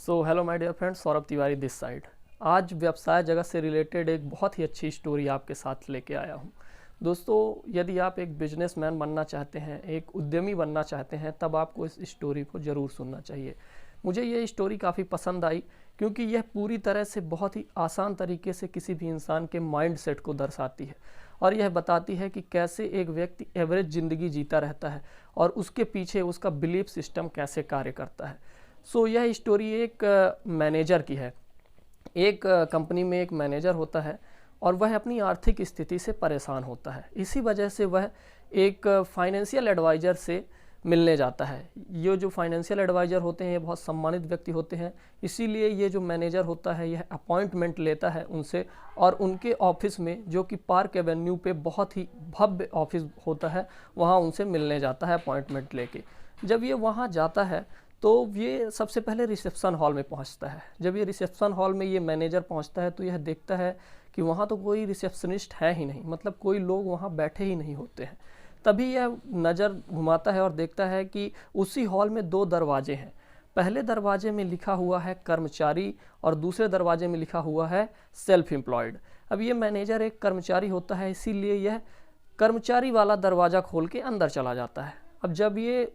So hello my dear friends, Saurabh Tiwari this side. आज व्यवसाय जगत से रिलेटेड एक बहुत ही अच्छी स्टोरी आपके साथ लेके आया हूँ। दोस्तों, यदि आप एक बिजनेसमैन बनना चाहते हैं, एक उद्यमी बनना चाहते हैं, तब आपको इस स्टोरी को ज़रूर सुनना चाहिए। मुझे ये स्टोरी काफ़ी पसंद आई क्योंकि यह पूरी तरह से बहुत ही आसान तरीके से किसी भी इंसान के माइंड सेट को दर्शाती है और यह बताती है कि कैसे एक व्यक्ति एवरेज ज़िंदगी जीता रहता है और उसके पीछे उसका बिलीफ सिस्टम कैसे कार्य करता है। यह स्टोरी एक मैनेजर की है। एक कंपनी में एक मैनेजर होता है और वह अपनी आर्थिक स्थिति से परेशान होता है। इसी वजह से वह एक फाइनेंशियल एडवाइज़र से मिलने जाता है। ये जो फाइनेंशियल एडवाइज़र होते हैं ये बहुत सम्मानित व्यक्ति होते हैं, इसीलिए ये जो मैनेजर होता है यह अपॉइंटमेंट लेता है उनसे और उनके ऑफिस में, जो कि पार्क एवेन्यू पे बहुत ही भव्य ऑफिस होता है, वहाँ उनसे मिलने जाता है अपॉइंटमेंट लेके। जब ये वहाँ जाता है तो ये सबसे पहले रिसेप्शन हॉल में पहुंचता है। जब ये रिसेप्शन हॉल में ये मैनेजर पहुंचता है तो यह देखता है कि वहाँ तो कोई रिसेप्शनिस्ट है ही नहीं, मतलब कोई लोग वहाँ बैठे ही नहीं होते हैं। तभी यह नज़र घुमाता है और देखता है कि उसी हॉल में दो दरवाजे हैं। पहले दरवाजे में लिखा हुआ है कर्मचारी और दूसरे दरवाजे में लिखा हुआ है सेल्फ एम्प्लॉयड। अब ये मैनेजर एक कर्मचारी होता है, इसीलिए यह कर्मचारी वाला दरवाज़ा खोल के अंदर चला जाता है। अब जब ये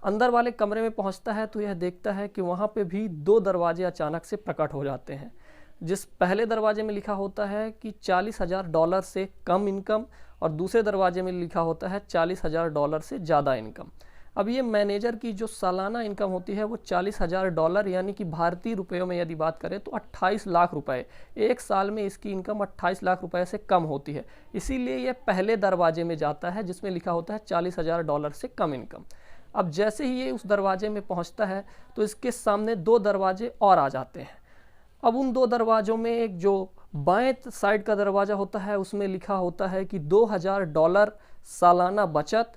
अंदर वाले कमरे में पहुंचता है तो यह देखता है कि वहाँ पे भी दो दरवाजे अचानक से प्रकट हो जाते हैं। जिस पहले दरवाजे में लिखा होता है कि $40,000 से कम इनकम और दूसरे दरवाजे में लिखा होता है $40,000 से ज़्यादा इनकम। अब ये मैनेजर की जो सालाना इनकम होती है वो $40,000, यानी कि भारतीय रुपयों में यदि बात करें तो 28 लाख रुपए। एक साल में इसकी इनकम 28 लाख रुपए से कम होती है, इसीलिए यह पहले दरवाजे में जाता है जिसमें लिखा होता है $40,000 से कम इनकम। अब जैसे ही ये उस दरवाजे में पहुंचता है तो इसके सामने दो दरवाजे और आ जाते हैं। अब उन दो दरवाज़ों में एक जो बाएं साइड का दरवाज़ा होता है उसमें लिखा होता है कि $2,000 सालाना बचत,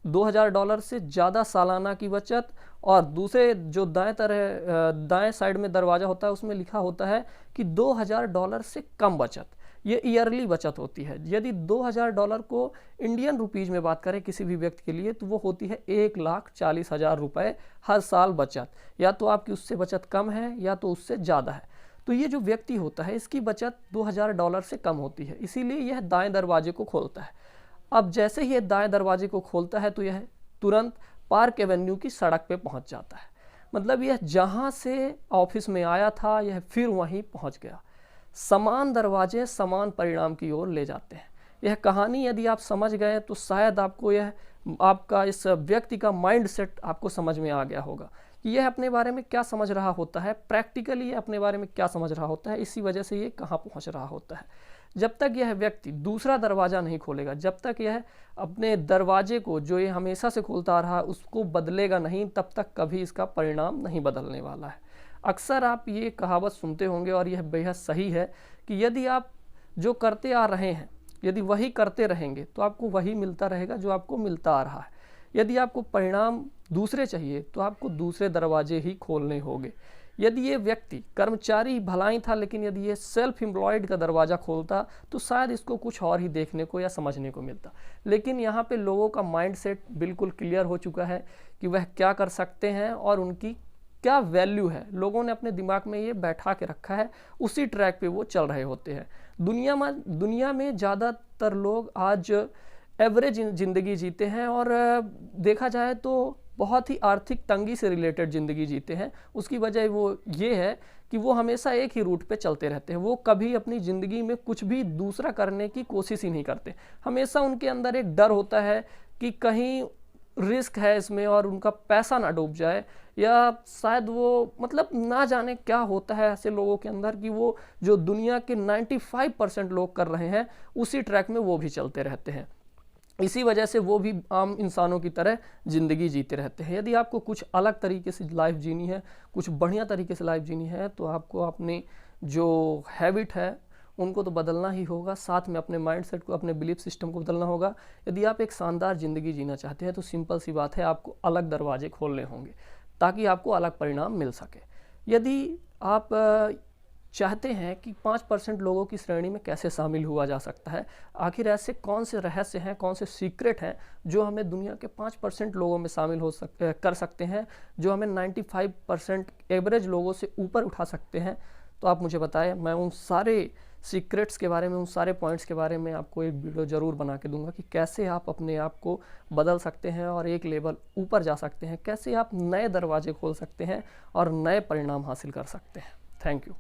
$2,000 से ज़्यादा सालाना की बचत, और दूसरे जो दाएं साइड में दरवाज़ा होता है उसमें लिखा होता है कि $2,000 से कम बचत। ये ईयरली बचत होती है। यदि $2,000 को इंडियन रुपीज़ में बात करें किसी भी व्यक्ति के लिए तो वो होती है 1,40,000 रुपये हर साल बचत। या तो आपकी उससे बचत कम है या तो उससे ज़्यादा है। तो ये जो व्यक्ति होता है इसकी बचत $2,000 से कम होती है, इसीलिए यह दाएं दरवाजे को खोलता है। अब जैसे ही यह दाएं दरवाजे को खोलता है तो यह तुरंत पार्क एवेन्यू की सड़क पे पहुंच जाता है। मतलब यह जहां से ऑफिस में आया था यह फिर वहीं पहुंच गया। समान दरवाजे समान परिणाम की ओर ले जाते हैं। यह कहानी यदि आप समझ गए तो शायद आपको यह आपका इस व्यक्ति का माइंड सेट आपको समझ में आ गया होगा कि यह अपने बारे में क्या समझ रहा होता है, प्रैक्टिकली यह अपने बारे में क्या समझ रहा होता है, इसी वजह से ये कहाँ पहुँच रहा होता है। जब तक यह व्यक्ति दूसरा दरवाज़ा नहीं खोलेगा, जब तक यह अपने दरवाजे को जो ये हमेशा से खोलता रहा उसको बदलेगा नहीं, तब तक कभी इसका परिणाम नहीं बदलने वाला है। अक्सर आप ये कहावत सुनते होंगे और यह बेहद सही है कि यदि आप जो करते आ रहे हैं यदि वही करते रहेंगे तो आपको वही मिलता रहेगा जो आपको मिलता आ रहा है। यदि आपको परिणाम दूसरे चाहिए तो आपको दूसरे दरवाजे ही खोलने होंगे। यदि ये व्यक्ति कर्मचारी भलाई था, लेकिन यदि ये सेल्फ एम्प्लॉयड का दरवाज़ा खोलता तो शायद इसको कुछ और ही देखने को या समझने को मिलता। लेकिन यहाँ पे लोगों का माइंड सेट बिल्कुल क्लियर हो चुका है कि वह क्या कर सकते हैं और उनकी क्या वैल्यू है। लोगों ने अपने दिमाग में ये बैठा के रखा है, उसी ट्रैक पे वो चल रहे होते हैं। दुनिया में ज़्यादातर लोग आज एवरेज ज़िंदगी जीते हैं और देखा जाए तो बहुत ही आर्थिक तंगी से रिलेटेड ज़िंदगी जीते हैं। उसकी वजह वो ये है कि वो हमेशा एक ही रूट पे चलते रहते हैं। वो कभी अपनी ज़िंदगी में कुछ भी दूसरा करने की कोशिश ही नहीं करते। हमेशा उनके अंदर एक डर होता है कि कहीं रिस्क है इसमें और उनका पैसा ना डूब जाए, या शायद वो मतलब ना जाने क्या होता है ऐसे लोगों के अंदर कि वो जो दुनिया के 95% लोग कर रहे हैं उसी ट्रैक में वो भी चलते रहते हैं। इसी वजह से वो भी आम इंसानों की तरह ज़िंदगी जीते रहते हैं। यदि आपको कुछ अलग तरीके से लाइफ जीनी है, कुछ बढ़िया तरीके से लाइफ जीनी है, तो आपको अपनी जो हैबिट है उनको तो बदलना ही होगा, साथ में अपने माइंडसेट को, अपने बिलीफ सिस्टम को बदलना होगा। यदि आप एक शानदार ज़िंदगी जीना चाहते हैं तो सिंपल सी बात है, आपको अलग दरवाजे खोलने होंगे ताकि आपको अलग परिणाम मिल सके। यदि आप चाहते हैं कि 5% लोगों की श्रेणी में कैसे शामिल हुआ जा सकता है। आखिर ऐसे कौन से रहस्य हैं, कौन से सीक्रेट हैं जो हमें दुनिया के 5% लोगों में शामिल कर सकते हैं, जो हमें 95% एवरेज लोगों से ऊपर उठा सकते हैं। तो आप मुझे बताएं, मैं उन सारे सीक्रेट्स के बारे में, उन सारे पॉइंट्स के बारे में आपको एक वीडियो ज़रूर बना के दूंगा कि कैसे आप अपने आप को बदल सकते हैं और एक लेवल ऊपर जा सकते हैं, कैसे आप नए दरवाजे खोल सकते हैं और नए परिणाम हासिल कर सकते हैं। Thank you.